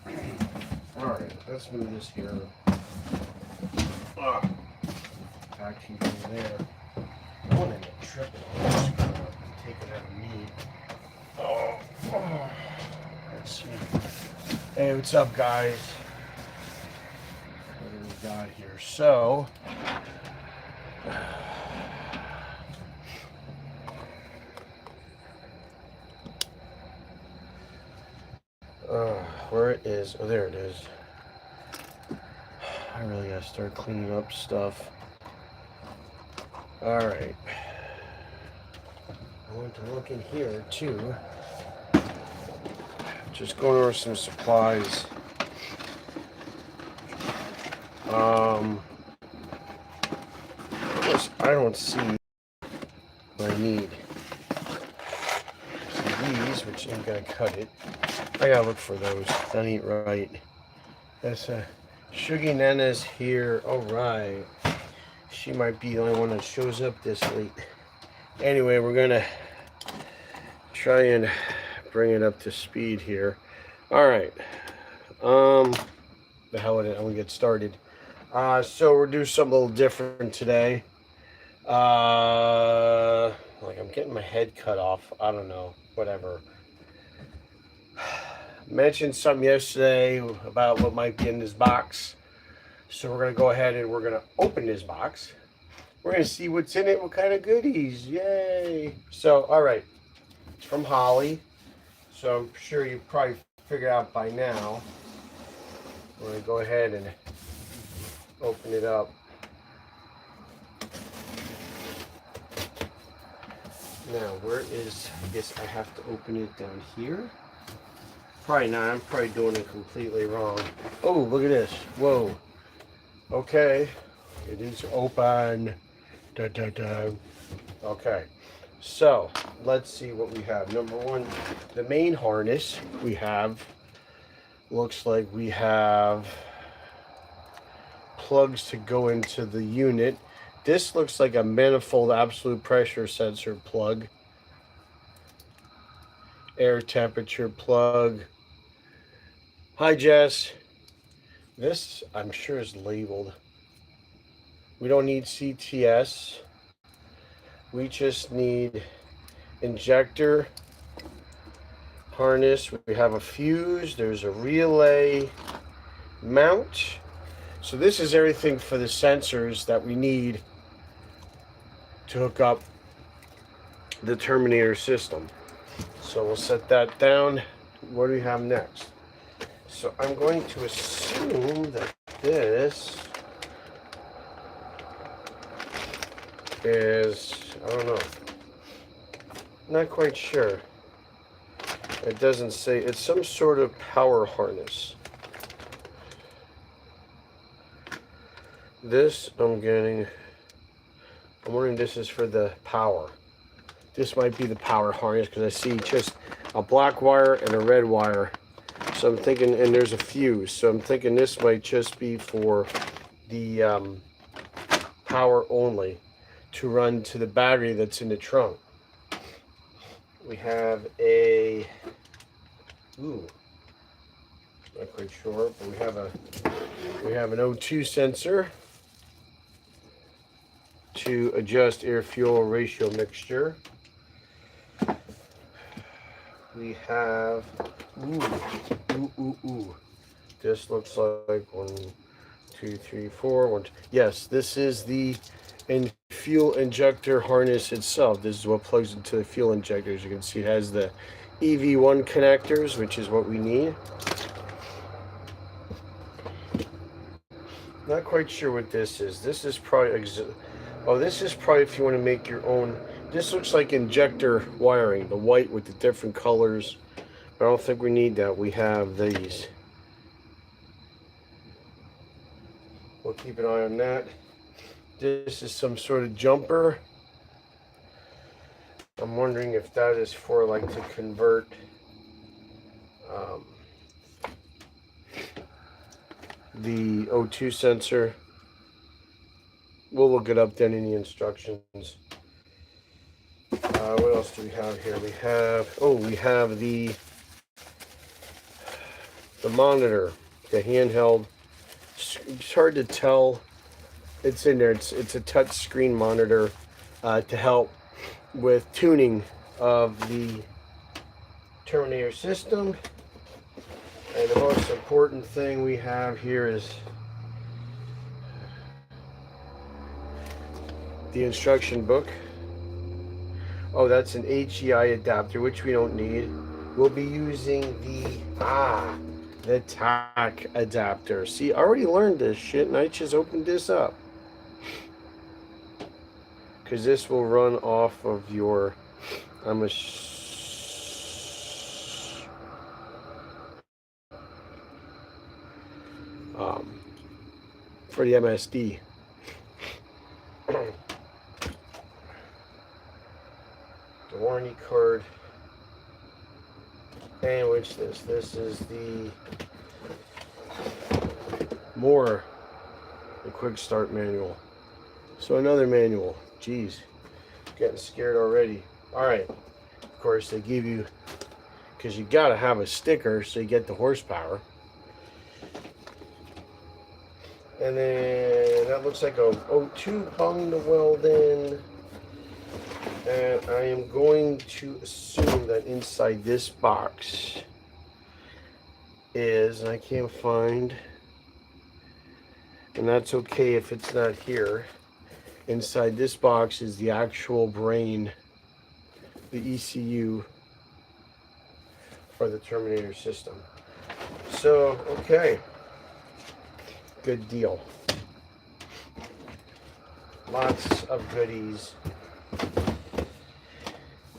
Alright, let's move this here. Back to there. I want to get tripping on this and take it out of me. Let's see. Hey, what's up, guys? What do we got here? So, where it is? Oh, there it is. I really gotta start cleaning up stuff. All right. I want to look in here too. Just going over some supplies. I don't see what I need. So these, which ain't gonna cut it. I gotta look for those. That ain't right. That's a Sugar Nana's here. All right. She might be the only one that shows up this late. Anyway, we're gonna try and bring it up to speed here. All right. The hell with it. I'm gonna get started. So we're doing something a little different today. Like I'm getting my head cut off. I don't know. Whatever. Mentioned something yesterday about what might be in this box. So we're gonna go ahead and we're gonna open this box. We're gonna see what's in it, what kind of goodies. Yay! So, all right. It's from Holly. So I'm sure you probably figured out by now. We're gonna go ahead and open it up. Now, where is, I guess I have to open it down here. Probably not, I'm probably doing it completely wrong. Oh, look at this, whoa. Okay, it is open. Da, da, da. Okay, so let's see what we have. Number one, the main harness we have, looks like we have plugs to go into the unit. This looks like a manifold absolute pressure sensor plug. Air temperature plug. Hi, Jess. This, I'm sure, is labeled. We don't need CTS. We just need injector harness. We have a fuse. There's a relay mount. So this is everything for the sensors that we need to hook up the Terminator system. So we'll set that down. What do we have next? So I'm going to assume that this is, I don't know, not quite sure. It doesn't say, it's some sort of power harness. This I'm wondering this is for the power. This might be the power harness because I see just a black wire and a red wire. So I'm thinking, and there's a fuse. So I'm thinking this might just be for the power only to run to the battery that's in the trunk. We have a, not quite sure, but we have an O2 sensor to adjust air fuel ratio mixture. We have, this looks like 1, 2, 3, 4. 1, 2. Yes, this is the fuel injector harness itself. This is what plugs into the fuel injector. As you can see, it has the EV1 connectors, which is what we need. Not quite sure what this is. This is probably, this is probably if you want to make your own. This looks like injector wiring, the white with the different colors. But I don't think we need that. We have these. We'll keep an eye on that. This is some sort of jumper. I'm wondering if that is for like to convert the O2 sensor. We'll look it up then in the instructions. What else do we have here? We have the the monitor, the handheld. It's hard to tell. It's in there. It's a touch screen monitor to help with tuning of the Terminator system. And the most important thing we have here is the instruction book. Oh, that's an HEI adapter, which we don't need. We'll be using the TAC adapter. See, I already learned this shit, and I just opened this up. Because this will run off of your, for the MSD. The warranty card. And which this is the quick start manual. So another manual. Jeez, getting scared already. All right, of course they give you, because you gotta have a sticker so you get the horsepower. And then that looks like a O2 bung to weld in. And I am going to assume that inside this box is, and I can't find, and that's okay if it's not here. Inside this box is the actual brain, the ECU for the Terminator system. So, okay. Good deal. Lots of goodies.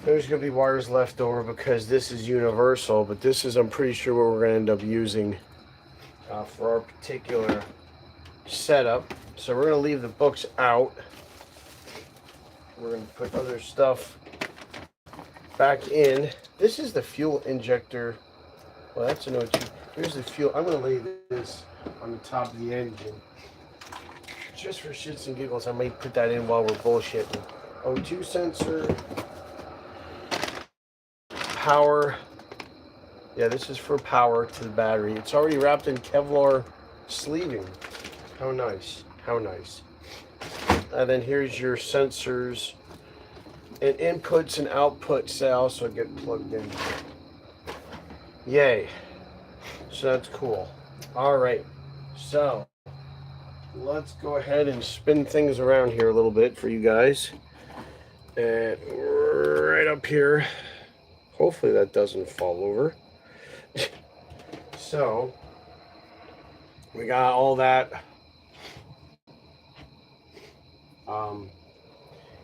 There's going to be wires left over because this is universal, but this is, I'm pretty sure, what we're going to end up using for our particular setup. So we're going to leave the books out. We're going to put other stuff back in. This is the fuel injector. Well, that's an O2. Here's the fuel. I'm going to lay this on the top of the engine. Just for shits and giggles, I might put that in while we're bullshitting. O2 sensor. Power. Yeah, this is for power to the battery. It's already wrapped in Kevlar sleeving. How nice. How nice. And then here's your sensors and inputs and outputs that also get plugged in. Yay. So that's cool. All right. So let's go ahead and spin things around here a little bit for you guys. And right up here. Hopefully that doesn't fall over. So we got all that.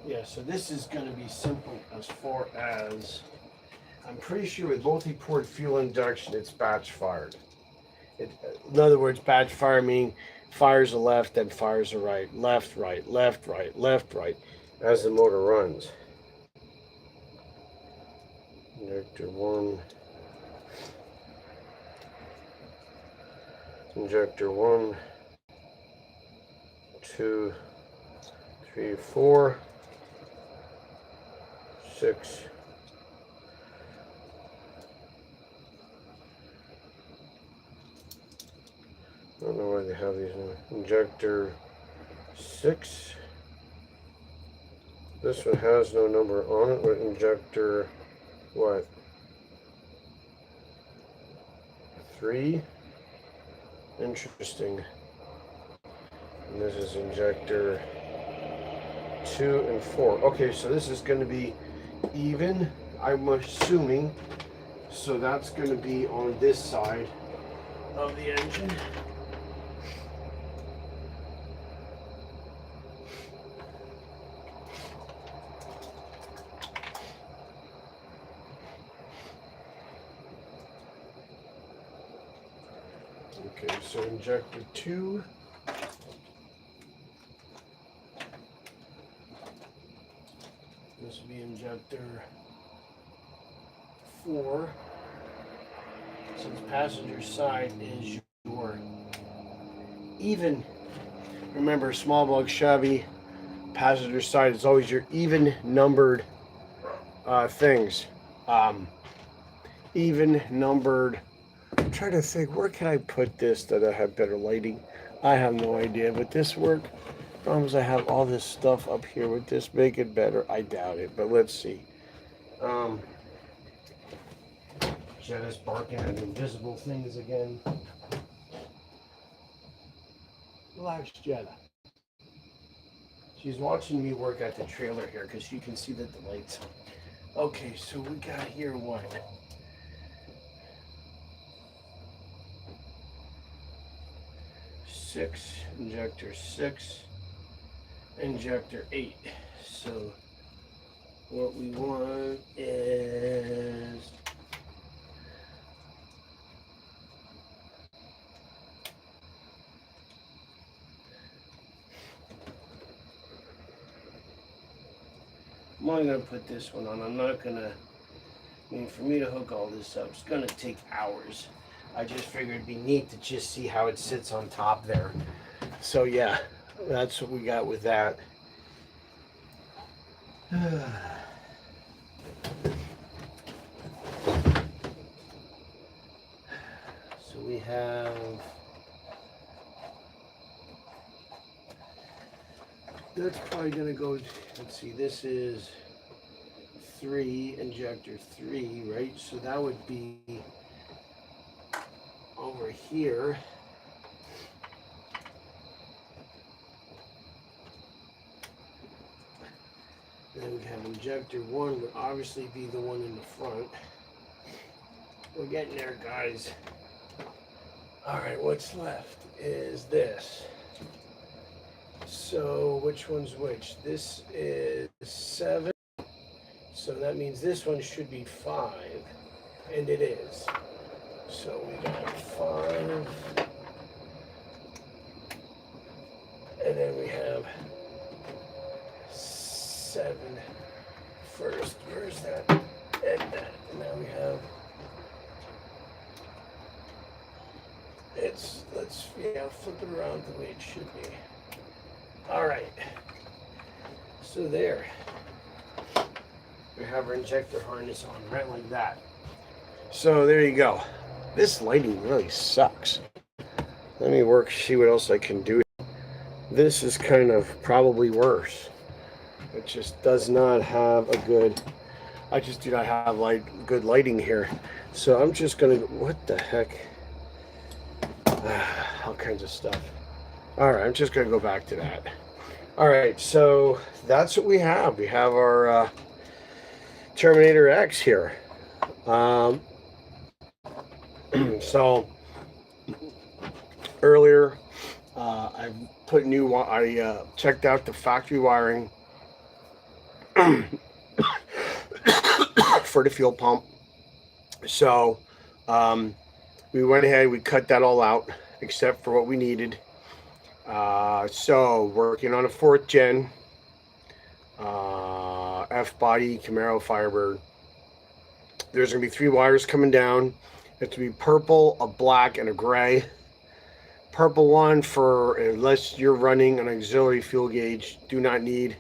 Yeah, so this is going to be simple as far as, I'm pretty sure with multi-port fuel injection, it's batch fired. In other words, batch fire meaning fires a left, then fires a right, left, right, left, right, left, right, as the motor runs. Injector 1. Injector 1, 2, 3, 4, 6. I don't know why they have these in. Injector 6. This one has no number on it, but injector, what? 3? Interesting. And this is injector 2 and 4. Okay, so this is going to be even, I'm assuming. So that's going to be on this side of the engine. Okay, so injector 2. This will be injector 4. Since passenger side is your even, remember small block Chevy, passenger side is always your even numbered things. Even numbered I'm trying to think, where can I put this that I have better lighting? I have no idea, but this work. Problem is I have all this stuff up here. Would this make it better? I doubt it, but let's see. Um, Jetta's barking at invisible things again. Relax, Jetta. She's watching me work at the trailer here because she can see that the light's on. Okay, so we got here what? 6, injector 6, injector 8. So what we want is I'm only going to put this one on. I'm not going to, I mean, for me to hook all this up, it's going to take hours. I just figured it'd be neat to just see how it sits on top there. So yeah, that's what we got with that. So we have, that's probably going to go, let's see, this is 3, injector 3, right? So that would be over here. Then we have injector 1 would obviously be the one in the front. We're getting there, guys. All right, what's left is this. So which one's which? This is 7. So that means this one should be 5, and it is. So we got 5, and then we have 7 first. Where's that? And that. And now we have, let's flip it around the way it should be. All right. So there. We have our injector harness on right like that. So there you go. This lighting really sucks. Let me see what else I can do. This is kind of probably worse. It just does not have a good, I just do not have good lighting here. So I'm just gonna, what the heck? All kinds of stuff. All right, I'm just gonna go back to that. All right, so that's what we have. We have our Terminator X here. So earlier, I checked out the factory wiring for the fuel pump. So we went ahead, we cut that all out except for what we needed. So working on a 4th gen F-body Camaro Firebird. There's going to be 3 wires coming down. It's going to be purple, a black, and a gray. Purple one for unless you're running an auxiliary fuel gauge, do not need.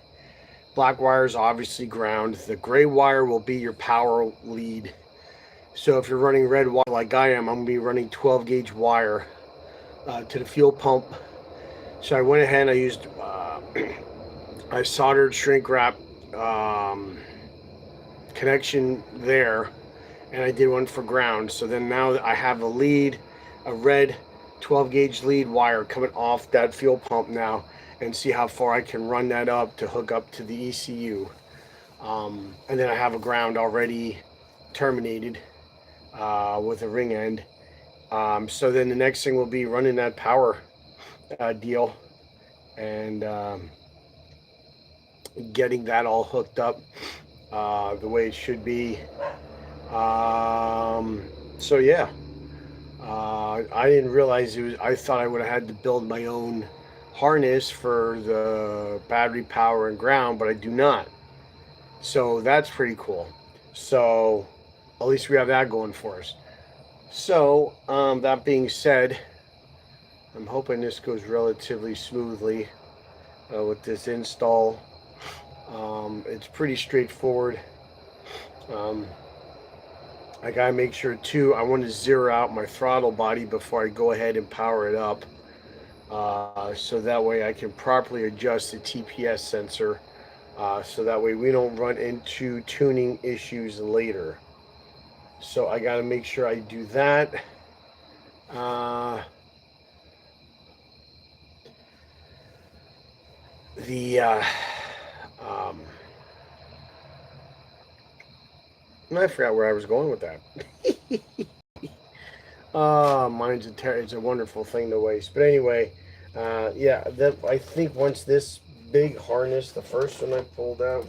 Black wire is obviously ground. The gray wire will be your power lead. So if you're running red wire like I am, I'm going to be running 12 gauge wire to the fuel pump. So I went ahead and I used, I soldered shrink wrap connection there, and I did one for ground. So then now I have a lead, a red 12 gauge lead wire coming off that fuel pump now, and see how far I can run that up to hook up to the ECU. And then I have a ground already terminated with a ring end. So then the next thing will be running that power deal and getting that all hooked up the way it should be. So yeah, I didn't realize it was, I thought I would have had to build my own harness for the battery, power, and ground, but I do not. So that's pretty cool. So at least we have that going for us. So that being said, I'm hoping this goes relatively smoothly with this install. It's pretty straightforward. I gotta make sure too, I want to zero out my throttle body before I go ahead and power it up. So that way I can properly adjust the TPS sensor. So that way we don't run into tuning issues later. So I gotta make sure I do that. I forgot where I was going with that. Mine's it's a wonderful thing to waste. But anyway, yeah, I think once this big harness, the first one I pulled out,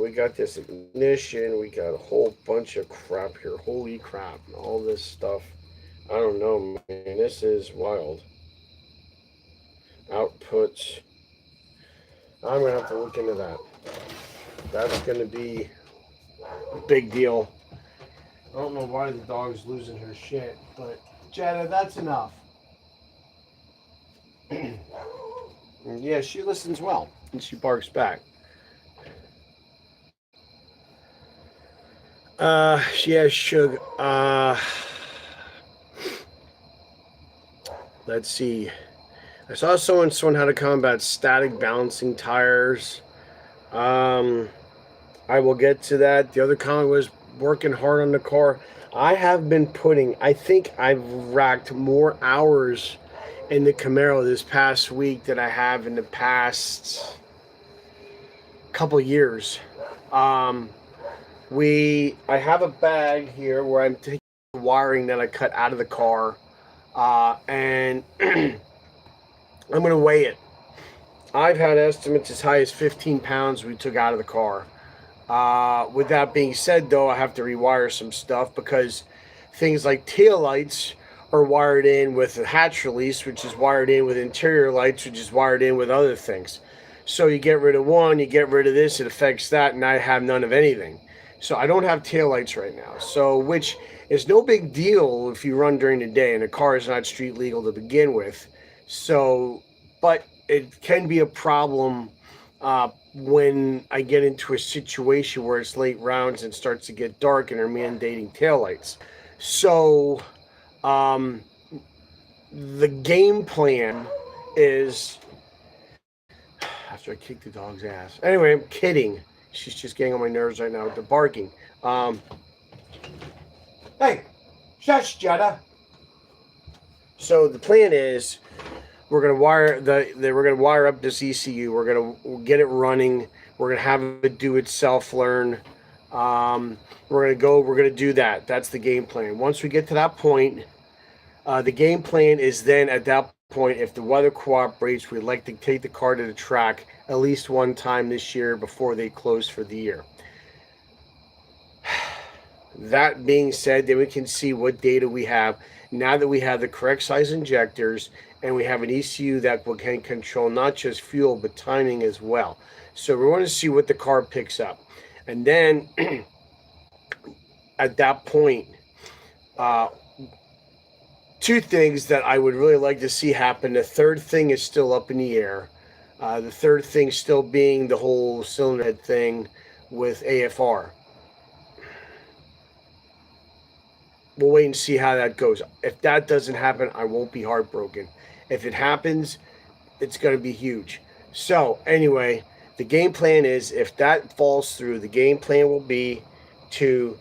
we got this ignition, we got a whole bunch of crap here. Holy crap, and all this stuff. I don't know, man, this is wild. Outputs. I'm gonna have to look into that. That's gonna be a big deal. I don't know why the dog's losing her shit, but Jetta, that's enough. Yeah, she listens well, and she barks back. Yeah, Shug. Let's see. I saw someone how to combat static balancing tires. I will get to that. The other comment was working hard on the car. I have been I think I've racked more hours in the Camaro this past week than I have in the past couple years. I have a bag here where I'm taking the wiring that I cut out of the car, and I'm going to weigh it. I've had estimates as high as 15 pounds we took out of the car. With that being said, though, I have to rewire some stuff because things like tail lights are wired in with a hatch release, which is wired in with interior lights, which is wired in with other things. So you get rid of one, you get rid of this, it affects that, and I have none of anything. So I don't have tail lights right now. So, which is no big deal if you run during the day and the car is not street legal to begin with. So, but it can be a problem when I get into a situation where it's late rounds and starts to get dark and are mandating taillights. So the game plan is, after I kick the dog's ass. Anyway, I'm kidding. She's just getting on my nerves right now with the barking. Hey, shush, Jetta. So the plan is, we're gonna wire up this ECU. We're gonna get it running. We're gonna have it do its self-learn. We're gonna do that. That's the game plan. Once we get to that point, the game plan is then at that point, if the weather cooperates, we'd like to take the car to the track at least one time this year before they close for the year. That being said, then we can see what data we have now that we have the correct size injectors and we have an ECU that can control not just fuel but timing as well. So we want to see what the car picks up, and then at that point, two things that I would really like to see happen. The third thing is still up in the air. The third thing still being the whole cylinder head thing with AFR. We'll wait and see how that goes. If that doesn't happen, I won't be heartbroken. If it happens, it's going to be huge. So anyway, the game plan is, if that falls through, the game plan will be to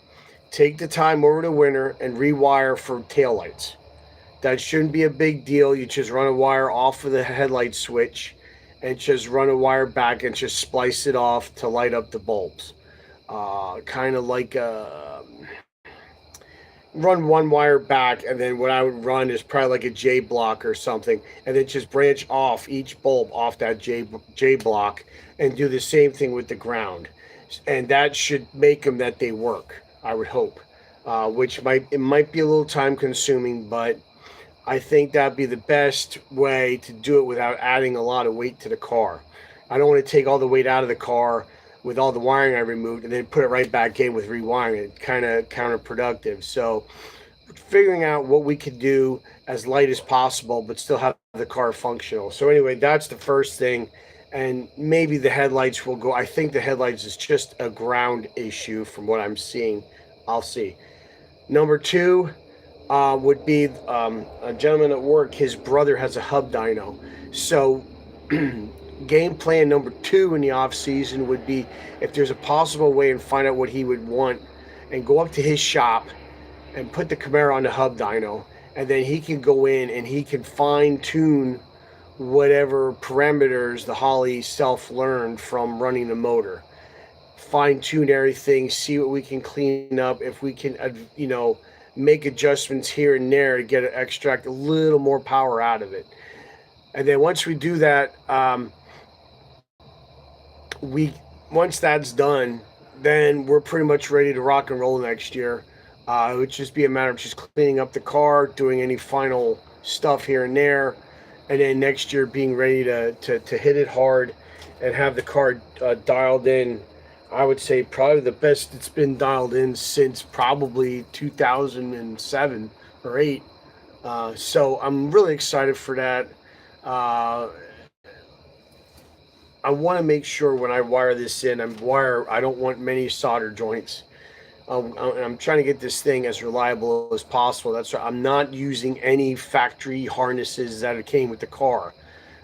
take the time over the winter and rewire for taillights. That shouldn't be a big deal. You just run a wire off of the headlight switch and just run a wire back and just splice it off to light up the bulbs. Kind of like run one wire back, and then what I would run is probably like a J block or something, and then just branch off each bulb off that J block and do the same thing with the ground. And that should make them that they work, I would hope. Which might be a little time consuming, but I think that'd be the best way to do it without adding a lot of weight to the car. I don't want to take all the weight out of the car with all the wiring I removed and then put it right back in with rewiring. It's kind of counterproductive. So figuring out what we could do as light as possible but still have the car functional. So anyway, that's the first thing. And maybe the headlights will go. I think the headlights is just a ground issue from what I'm seeing. I'll see. Number two would be a gentleman at work. His brother has a hub dyno. So game plan number two in the off season would be, if there's a possible way, and find out what he would want and go up to his shop and put the Camaro on the hub dyno, and then he can go in and he can fine tune whatever parameters the Holley self learned from running the motor. Fine tune everything, see what we can clean up, if we can, make adjustments here and there to extract a little more power out of it. And then once we do that, once that's done, then we're pretty much ready to rock and roll next year. It would just be a matter of just cleaning up the car, doing any final stuff here and there, and then next year being ready to hit it hard and have the car dialed in. I would say probably the best it's been dialed in since probably 2007 or 8. So I'm really excited for that. I want to make sure when I wire this in, I don't want many solder joints. I'm trying to get this thing as reliable as possible. That's right. I'm not using any factory harnesses that came with the car.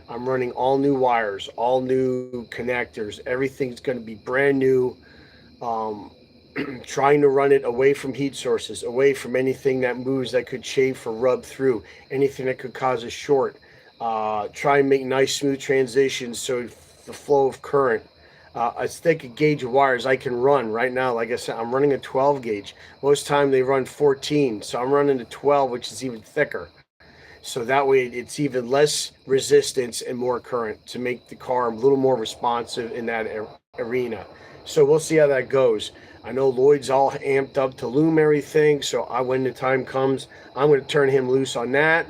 I'm running all new wires, all new connectors. Everything's going to be brand new. Trying to run it away from heat sources, away from anything that moves that could chafe or rub through, anything that could cause a short. Try and make nice smooth transitions so the flow of current. As thick a gauge of wires I can run right now. Like I said, I'm running a 12 gauge. Most time they run 14, so I'm running a 12, which is even thicker. So that way it's even less resistance and more current to make the car a little more responsive in that arena. So we'll see how that goes. I know Lloyd's all amped up to loom everything, so when the time comes, I'm going to turn him loose on that.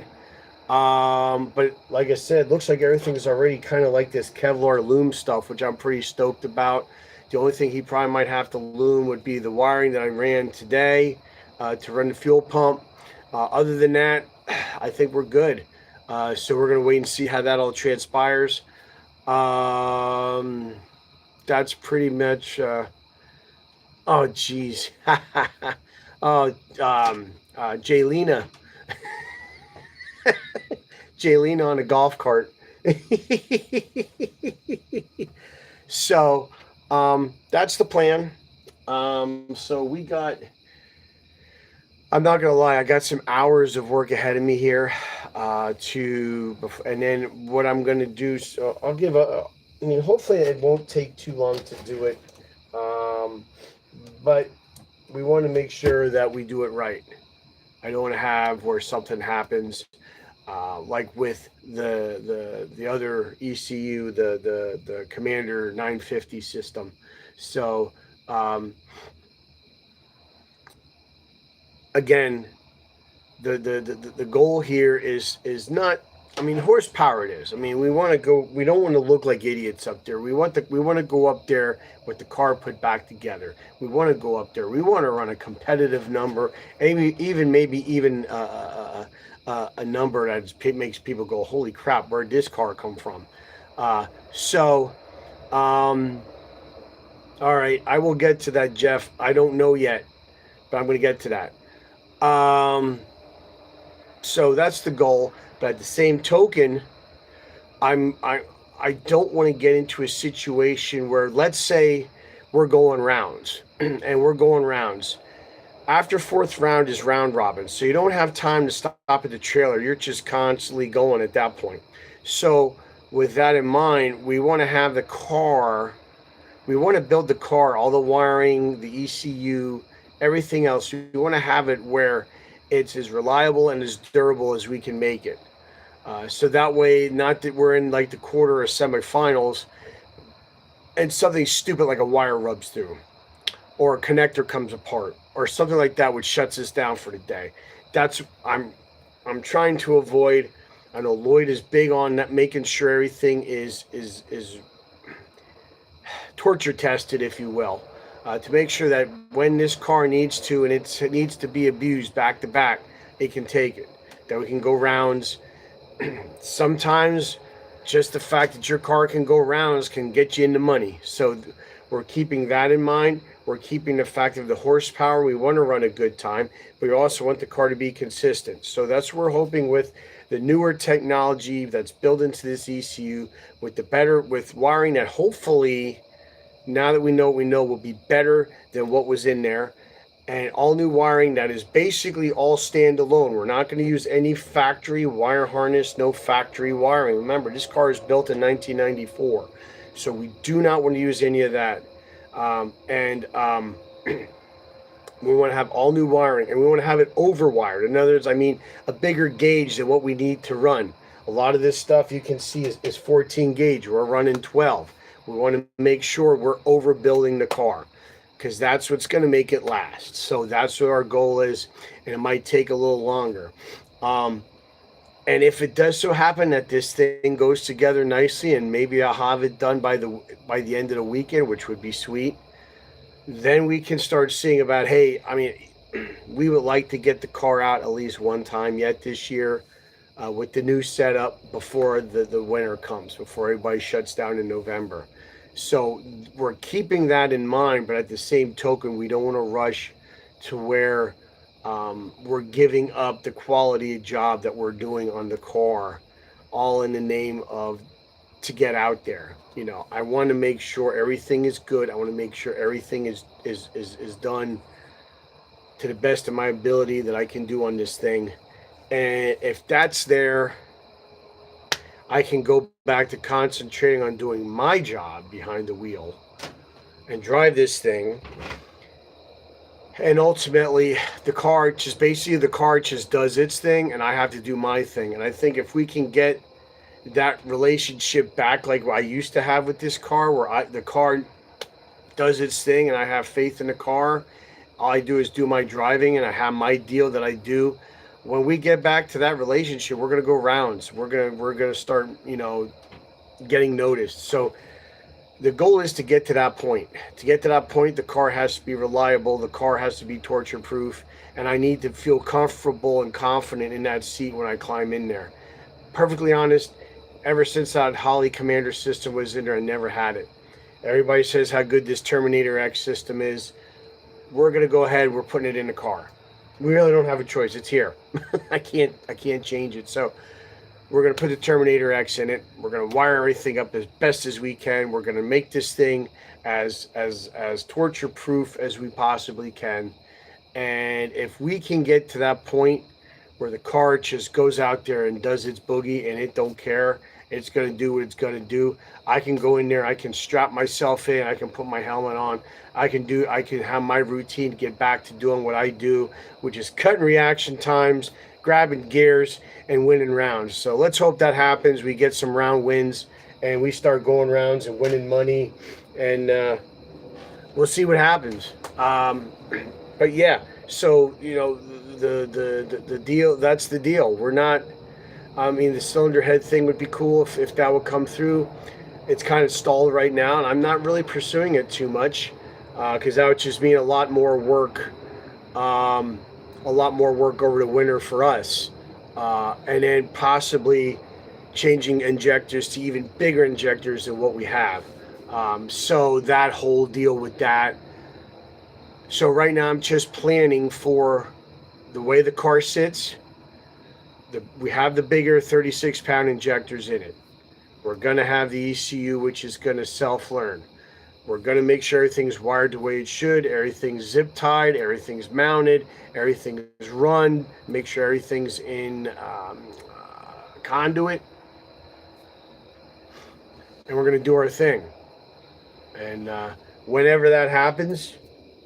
But like I said, looks like everything's already kind of like this Kevlar loom stuff, which I'm pretty stoked about. The only thing he probably might have to loom would be the wiring that I ran today to run the fuel pump. Other than that, I think we're good. So we're going to wait and see how that all transpires. That's pretty much, oh geez. Jaylena. Jaylena on a golf cart. So that's the plan. So we got, I'm not gonna lie, I got some hours of work ahead of me here and then what I'm gonna do, so I'll give hopefully it won't take too long to do it, but we want to make sure that we do it right. I don't want to have where something happens like with the other ECU, the Commander 950 system. So again, the goal here is not, horsepower it is. We want to go, we don't want to look like idiots up there. We want to go up there with the car put back together. We want to go up there. We want to run a competitive number, maybe even a number that makes people go, holy crap, where'd this car come from? All right, I will get to that, Jeff. I don't know yet, but I'm going to get to that. So that's the goal. But at the same token, I don't want to get into a situation where, let's say we're going rounds and we're going rounds. After fourth round is round robin, so you don't have time to stop at the trailer. You're just constantly going at that point. So with that in mind, we want to have the car, we want to build the car, all the wiring, the ECU, everything else. We want to have it where it's as reliable and as durable as we can make it. So that way, not that we're in like the quarter or semifinals and something stupid like a wire rubs through or a connector comes apart or something like that, which shuts us down for the day. That's I'm trying to avoid. I know Lloyd is big on that, making sure everything is torture tested, if you will, to make sure that when this car needs to, and it needs to be abused back to back, it can take it. That we can go rounds. Sometimes just the fact that your car can go rounds can get you into money. So we're keeping that in mind. We're keeping the fact of the horsepower. We want to run a good time, but we also want the car to be consistent. So that's what we're hoping with the newer technology that's built into this ECU, with with wiring that hopefully, now that we know what we know, will be better than what was in there. And all new wiring that is basically all standalone. We're not going to use any factory wire harness, no factory wiring. Remember, this car is built in 1994, so we do not want to use any of that. We want to have all new wiring, and we want to have it overwired. In other words, I mean a bigger gauge than what we need to run. A lot of this stuff you can see is 14 gauge. We're running 12. We want to make sure we're overbuilding the car, because that's what's going to make it last. So that's what our goal is, and it might take a little longer. And if it does so happen that this thing goes together nicely, and maybe I'll have it done by the end of the weekend, which would be sweet, then we can start seeing about, hey, I mean, we would like to get the car out at least one time yet this year with the new setup before the winter comes, before everybody shuts down in November. So we're keeping that in mind, but at the same token, we don't want to rush to where we're giving up the quality job that we're doing on the car, all in the name of to get out there. You know, I want to make sure everything is good. I want to make sure everything is done to the best of my ability that I can do on this thing. And if that's there, I can go back to concentrating on doing my job behind the wheel and drive this thing. And ultimately, the car just does its thing, and I have to do my thing. And I think if we can get that relationship back like I used to have with this car, where the car does its thing and I have faith in the car, all I do is do my driving and I have my deal that I do. When we get back to that relationship, we're gonna go rounds. We're gonna start, you know, getting noticed. So the goal is to get to that point. To get to that point, the car has to be reliable. The car has to be torture proof, and I need to feel comfortable and confident in that seat when I climb in there. Perfectly honest, ever since that Holley Commander system was in there, I never had it. Everybody says how good this Terminator X system is. We're gonna go ahead. We're putting it in the car. We really don't have a choice. It's here. I can't change it. So we're going to put the Terminator X in it. We're going to wire everything up as best as we can. We're going to make this thing as torture proof as we possibly can. And if we can get to that point where the car just goes out there and does its boogie and it don't care, it's going to do what it's going to do. I can go in there, I can strap myself in, I can put my helmet on, I can have my routine, get back to doing what I do, which is cutting reaction times, grabbing gears, and winning rounds. So let's hope that happens. We get some round wins and we start going rounds and winning money, and we'll see what happens. But yeah, so you know, the deal, that's the deal. We're not, I mean, the cylinder head thing would be cool if that would come through. It's kind of stalled right now, and I'm not really pursuing it too much because that would just mean a lot more work over the winter for us, and then possibly changing injectors to even bigger injectors than what we have. So that whole deal with that. So right now I'm just planning for the way the car sits. We have the bigger 36-pound injectors in it. We're going to have the ECU, which is going to self-learn. We're going to make sure everything's wired the way it should. Everything's zip-tied. Everything's mounted. Everything is run. Make sure everything's in conduit. And we're going to do our thing. And whenever that happens,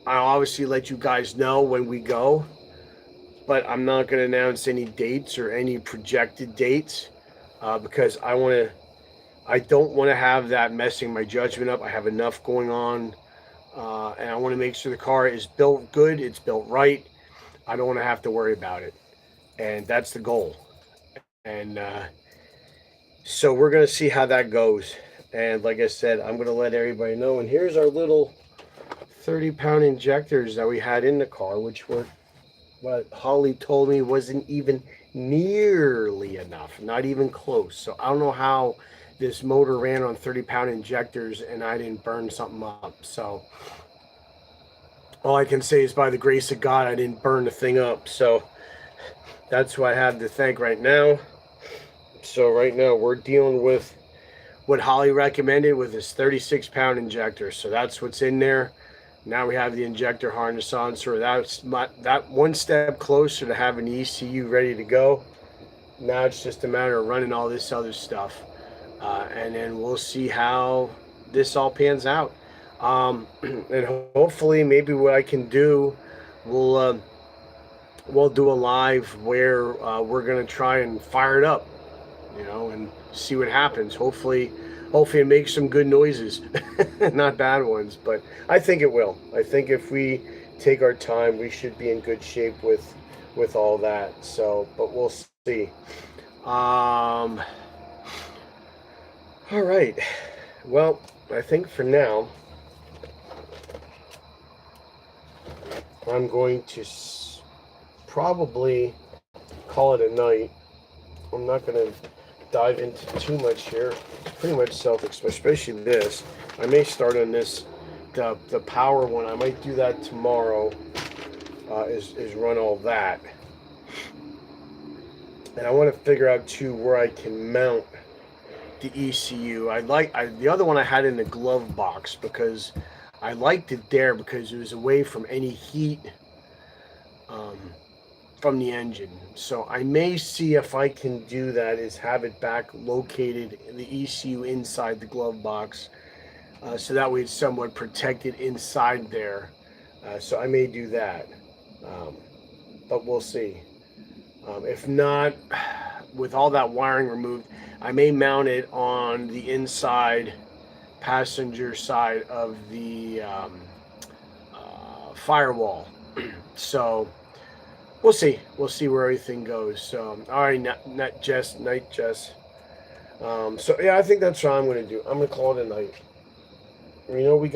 I'll obviously let you guys know when we go. But I'm not going to announce any dates or any projected dates because I don't want to have that messing my judgment up. I have enough going on, and I want to make sure the car is built good, it's built right. I don't want to have to worry about it, and that's the goal. And so we're going to see how that goes. And like I said, I'm going to let everybody know. And here's our little 30-pound injectors that we had in the car, which were what Holley told me wasn't even nearly enough, not even close. So I don't know how this motor ran on 30-pound injectors and I didn't burn something up. So all I can say is by the grace of God, I didn't burn the thing up. So that's who I have to thank right now. So right now we're dealing with what Holly recommended with this 36-pound injector. So that's what's in there. Now we have the injector harness on. So that one step closer to having the ECU ready to go. Now it's just a matter of running all this other stuff. And then we'll see how this all pans out. And hopefully maybe what I can do, we'll do a live where we're going to try and fire it up, and see what happens. Hopefully it makes some good noises, not bad ones, but I think it will. I think if we take our time, we should be in good shape with all that. So, but we'll see. All right. Well, I think for now, I'm going to probably call it a night. I'm not going to dive into too much here. It's pretty much self-explanatory, especially this. I may start on this, the power one. I might do that tomorrow, is run all that. And I want to figure out too where I can mount the ECU. The other one I had in the glove box because I liked it there because it was away from any heat from the engine. So I may see if I can do that, is have it back located in the ECU inside the glove box, so that way it's somewhat protected inside there. So I may do that, but we'll see. If not, with all that wiring removed, I may mount it on the inside passenger side of the firewall. So we'll see. We'll see where everything goes. So, all right, night, Jess. So yeah, I think that's what I'm going to do. I'm going to call it a night. We know we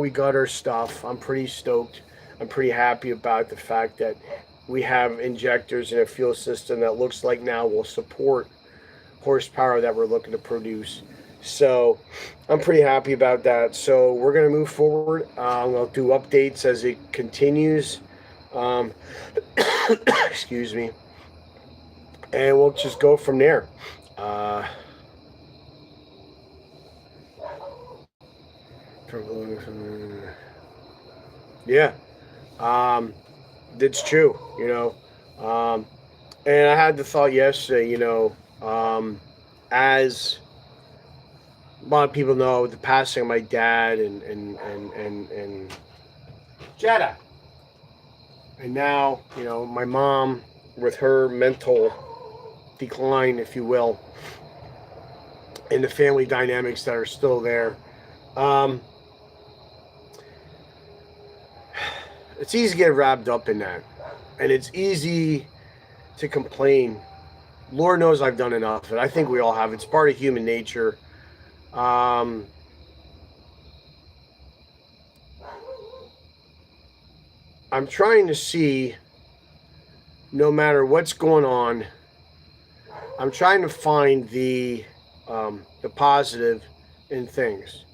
got our stuff. I'm pretty stoked. I'm pretty happy about the fact that we have injectors and a fuel system that looks like now will support horsepower that we're looking to produce. So I'm pretty happy about that. So we're going to move forward. I'll do updates as it continues. Excuse me. And we'll just go from there. Yeah. It's true, and I had the thought yesterday, as a lot of people know, the passing of my dad and Jetta, and now, my mom with her mental decline, if you will, and the family dynamics that are still there. It's easy to get wrapped up in that, and it's easy to complain. Lord knows I've done enough, and I think we all have. It's part of human nature. I'm trying to see, no matter what's going on, I'm trying to find the positive in things.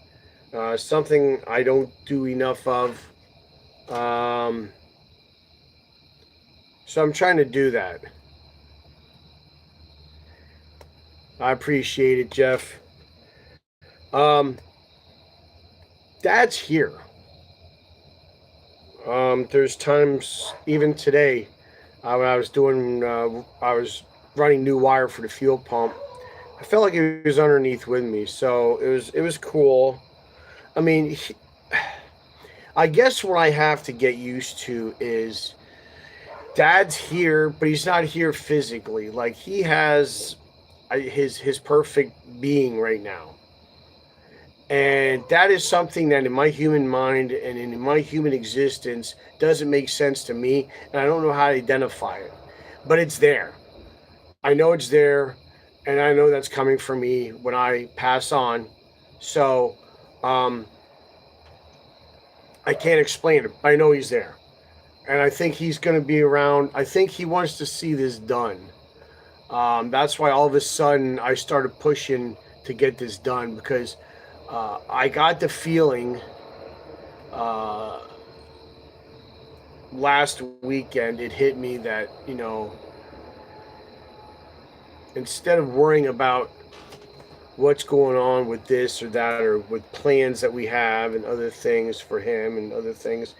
Something I don't do enough of. So I'm trying to do that. I appreciate it, Jeff. Dad's here. There's times, even today, when I was running new wire for the fuel pump, I felt like he was underneath with me. So it was cool. I mean, I guess what I have to get used to is Dad's here, but he's not here physically. Like, he has his perfect being right now. And that is something that in my human mind and in my human existence doesn't make sense to me. And I don't know how to identify it. But it's there. I know it's there. And I know that's coming for me when I pass on. So, I can't explain it, but I know he's there. And I think he's going to be around. I think he wants to see this done. That's why all of a sudden I started pushing to get this done, because I got the feeling last weekend it hit me that, instead of worrying about what's going on with this or that, or with plans that we have and other things for him and other things,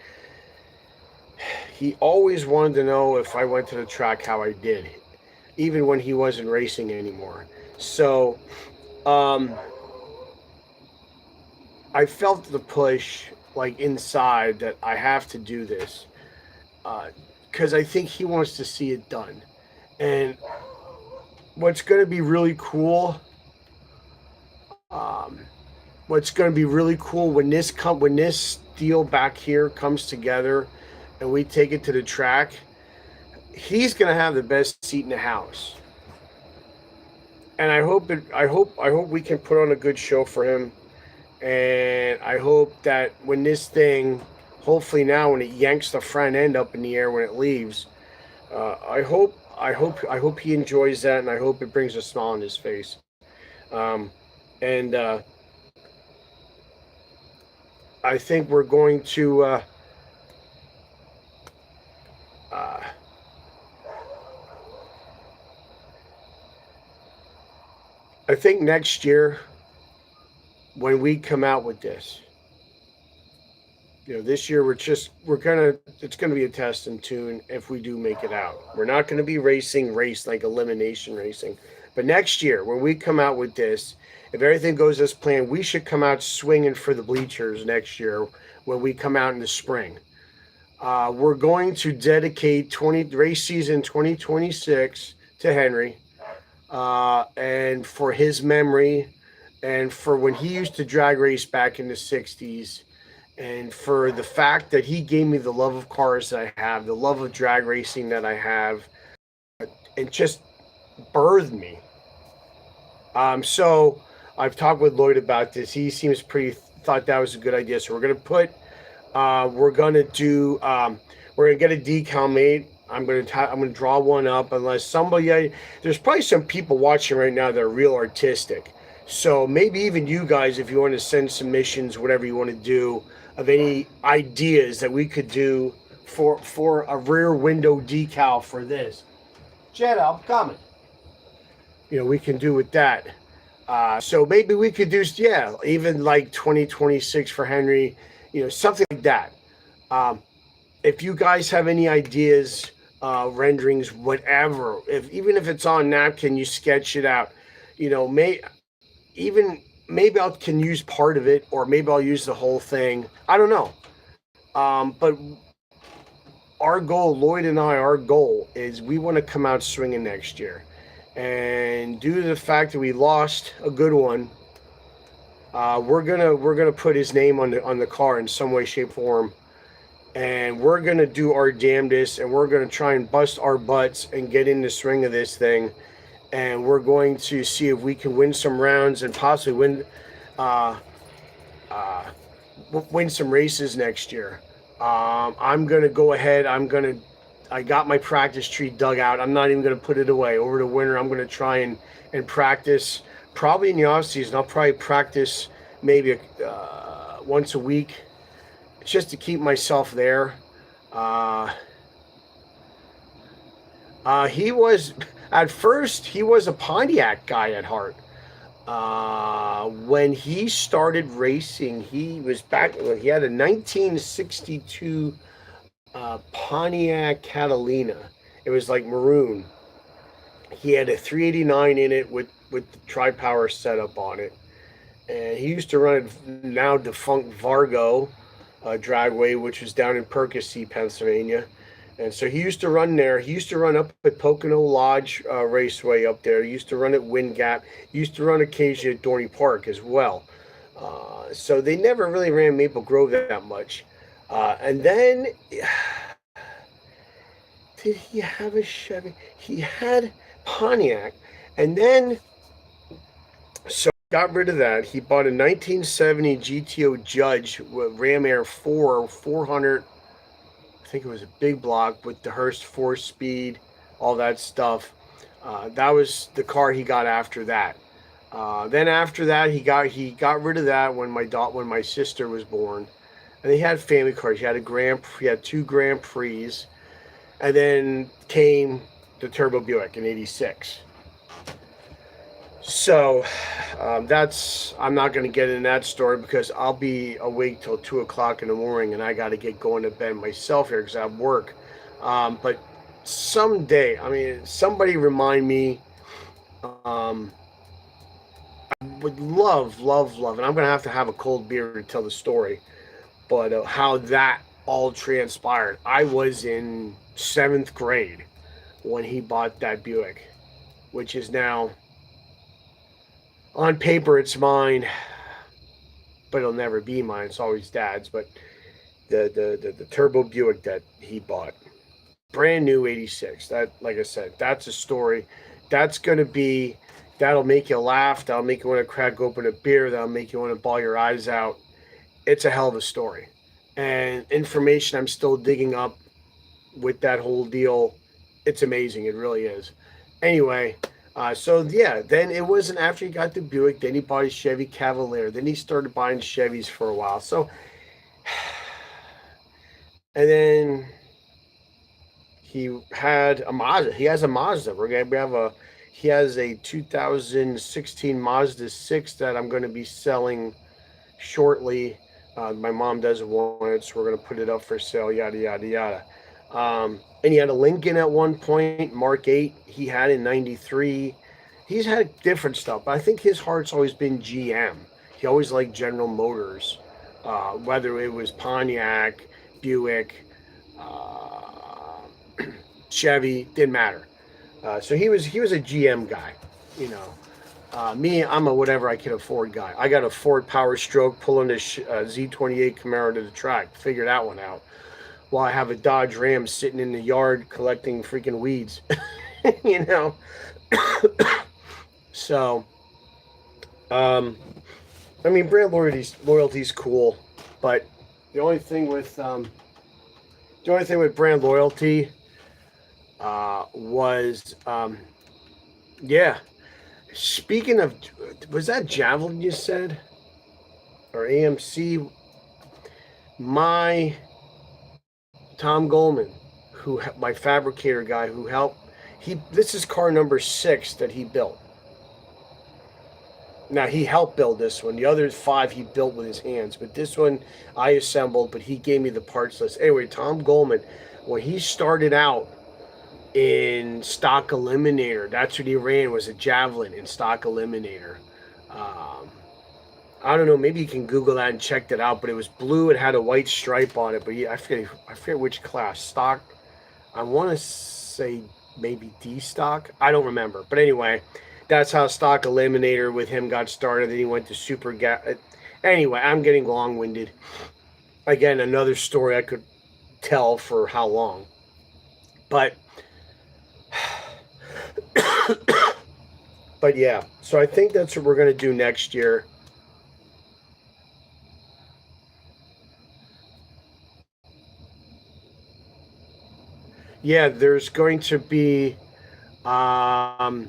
he always wanted to know if I went to the track how I did, even when he wasn't racing anymore. So I felt the push, like, inside, that I have to do this, because I think he wants to see it done. And what's going to be really cool, when this deal back here comes together and we take it to the track, he's going to have the best seat in the house. And I hope we can put on a good show for him. And I hope that when this thing, hopefully now when it yanks the front end up in the air when it leaves, I hope he enjoys that, and I hope it brings a smile on his face. I think we're going to I think next year, when we come out with this, this year it's gonna be a test and tune if we do make it out. We're not gonna be race like elimination racing. But next year, when we come out with this, if everything goes as planned, we should come out swinging for the bleachers next year when we come out in the spring. We're going to dedicate race season 2026 to Henry, and for his memory, and for when he used to drag race back in the 60s, and for the fact that he gave me the love of cars that I have, the love of drag racing that I have, and just birthed me. So I've talked with Lloyd about this. He seems thought that was a good idea. So we're going to get a decal made. I'm going to draw one up, unless there's probably some people watching right now that are real artistic. So maybe even you guys, if you want to send submissions, whatever you want to do, of any ideas that we could do for a rear window decal for this. Jetta, I'm coming. We can do with that. So maybe we could do, even like 2026 for Henry, something like that. If you guys have any ideas, renderings, whatever, even if it's on napkin, you sketch it out. Maybe I can use part of it, or maybe I'll use the whole thing. I don't know. But our goal, Lloyd and our goal is we want to come out swinging next year. And due to the fact that we lost a good one, we're gonna put his name on the car in some way, shape, form, and we're gonna do our damnedest, and we're gonna try and bust our butts and get in the swing of this thing, and we're going to see if we can win some rounds and possibly win some races next year. I'm gonna go ahead. I got my practice tree dug out. I'm not even going to put it away. Over the winter, I'm going to try and practice. Probably in the off season, I'll probably practice maybe once a week, just to keep myself there. He was a Pontiac guy at heart. When he started racing, he had a 1962 Pontiac Catalina. It was like maroon. He had a 389 in it with the tri-power setup on it, and he used to run a now defunct Vargo dragway, which was down in Percy, Pennsylvania. And so he used to run there. He used to run up at Pocono Lodge Raceway up there. He used to run at Wind Gap. He used to run occasionally at Dorney Park as well. So they never really ran Maple Grove that much. And then, did he have a Chevy? He had Pontiac. And then, so got rid of that. He bought a 1970 GTO Judge with Ram Air 400. I think it was a big block with the Hurst 4-speed, all that stuff. That was the car he got after that. Then after that, he got rid of that when my sister was born. and he had family cars. He had he had 2 Grand Prix, and then came the Turbo Buick in '86. So I'm not going to get into that story because I'll be awake till 2 o'clock in the morning, and I got to get going to bed myself here because I have work. But someday, I mean, somebody remind me. Um, would love, and I'm gonna have to have a cold beer to tell the story. But how that all transpired. I was in 7th grade when he bought that Buick, which is now on paper it's mine, but it'll never be mine. It's always Dad's. But the Turbo Buick that he bought, brand new '86. That, like I said, that's a story. That's gonna be. That'll make you laugh. That'll make you want to crack open a beer. That'll make you want to bawl your eyes out. It's a hell of a story, and information I'm still digging up with that whole deal. It's amazing. It really is. Anyway, so yeah, then it wasn't after he got the Buick. Then he bought his Chevy Cavalier. Then he started buying Chevys for a while. So, and then he had a Mazda. He has a Mazda. We have a. He has a 2016 Mazda 6 that I'm going to be selling shortly. My mom doesn't want it, so we're going to put it up for sale, yada, yada, yada. And he had a Lincoln at one point, Mark 8, he had in 93. He's had different stuff, but I think his heart's always been GM. He always liked General Motors, whether it was Pontiac, Buick, Chevy, didn't matter. So he was a GM guy, you know. Me, I'm a whatever I can afford guy. I got a Ford Power Stroke pulling this Z28 Camaro to the track. Figure that one out. While I have a Dodge Ram sitting in the yard collecting freaking weeds, you know. So, I mean, brand loyalty's cool, but the only thing with brand loyalty was yeah. Speaking of, was that Javelin you said, or AMC? My Tom Goldman, my fabricator guy who helped. This is car number 6 that he built. Now, he helped build this one. The other 5 he built with his hands, but this one I assembled. But he gave me the parts list. Anyway, Tom Goldman, when he started out in Stock Eliminator, that's what he ran, was a Javelin in Stock Eliminator. I don't know, maybe you can Google that and check that out, but it was blue. It had a white stripe on it, but I forget which class. Stock, I want to say maybe D stock. I don't remember, but anyway, that's how Stock Eliminator with him got started. Then he went to Super Gas. Anyway, I'm getting long-winded. Again, another story I could tell for how long, but but yeah, so I think that's what we're going to do next year. Yeah, there's going to be I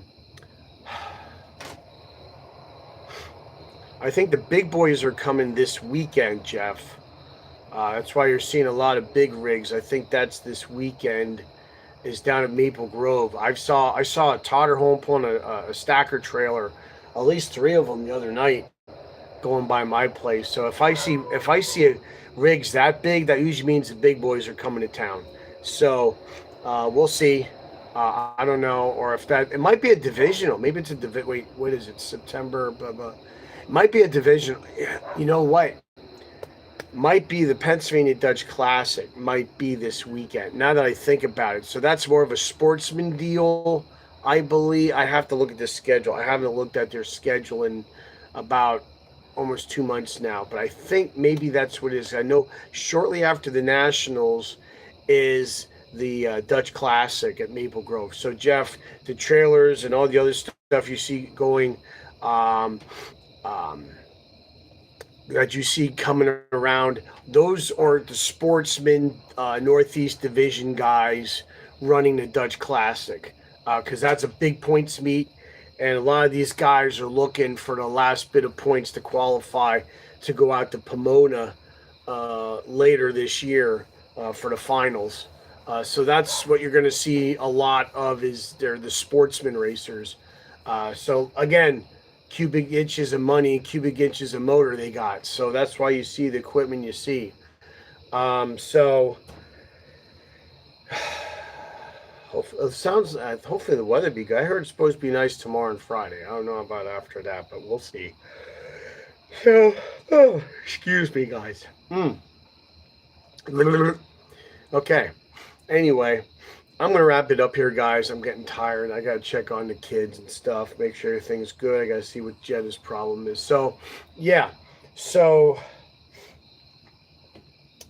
think the big boys are coming this weekend, Jeff. That's why you're seeing a lot of big rigs. I think that's this weekend. Is down at Maple Grove. I saw a Todderholm pulling a stacker trailer, at least 3 of them the other night, going by my place. So if I see rigs that big, that usually means the big boys are coming to town. So we'll see. I don't know, or if it might be a divisional. Maybe it's a wait, what is it? September, blah blah. It might be a divisional. You know what? Might be the Pennsylvania Dutch Classic. Might be this weekend. Now that I think about it, so that's more of a sportsman deal, I believe. I have to look at the schedule. I haven't looked at their schedule in about almost 2 months now, but I think maybe that's what it is. I know shortly after the Nationals is the Dutch Classic at Maple Grove. So Jeff, the trailers and all the other stuff you see going. That you see coming around, those are the sportsman Northeast Division guys running the Dutch Classic, because that's a big points meet, and a lot of these guys are looking for the last bit of points to qualify to go out to Pomona later this year for the finals. So that's what you're going to see a lot of is they're the sportsman racers. So again, cubic inches of money, cubic inches of motor they got. So that's why you see the equipment you see. So it sounds. Hopefully the weather be good. I heard it's supposed to be nice tomorrow and Friday. I don't know about after that, but we'll see. So, oh, excuse me, guys. Okay. Anyway, I'm gonna wrap it up here, guys. I'm getting tired. I gotta check on the kids and stuff, make sure everything's good. I gotta see what Jetta's problem is. So, yeah. So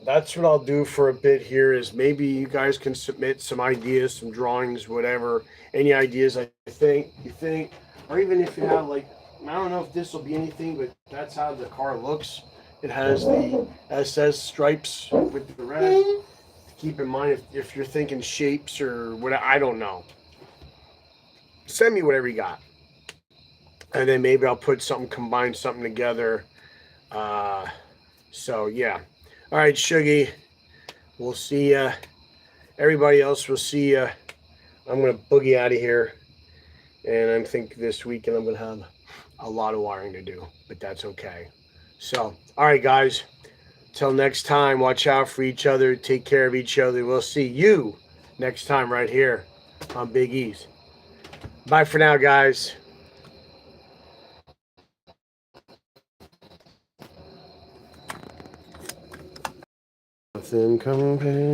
that's what I'll do for a bit here. Is maybe you guys can submit some ideas, some drawings, whatever. Any ideas you think, or even if you have like, I don't know if this will be anything, but that's how the car looks. It has the SS stripes with the red. Keep in mind if you're thinking shapes or what, I don't know. Send me whatever you got, and then maybe I'll put something, combine something together. So yeah. All right, Shuggy. We'll see ya. Everybody else will see ya. I'm gonna boogie out of here, and I'm thinking this weekend I'm gonna have a lot of wiring to do, but that's okay. So, all right, guys. Till next time, watch out for each other. Take care of each other. We'll see you next time right here on Big E's. Bye for now, guys. Nothing compares.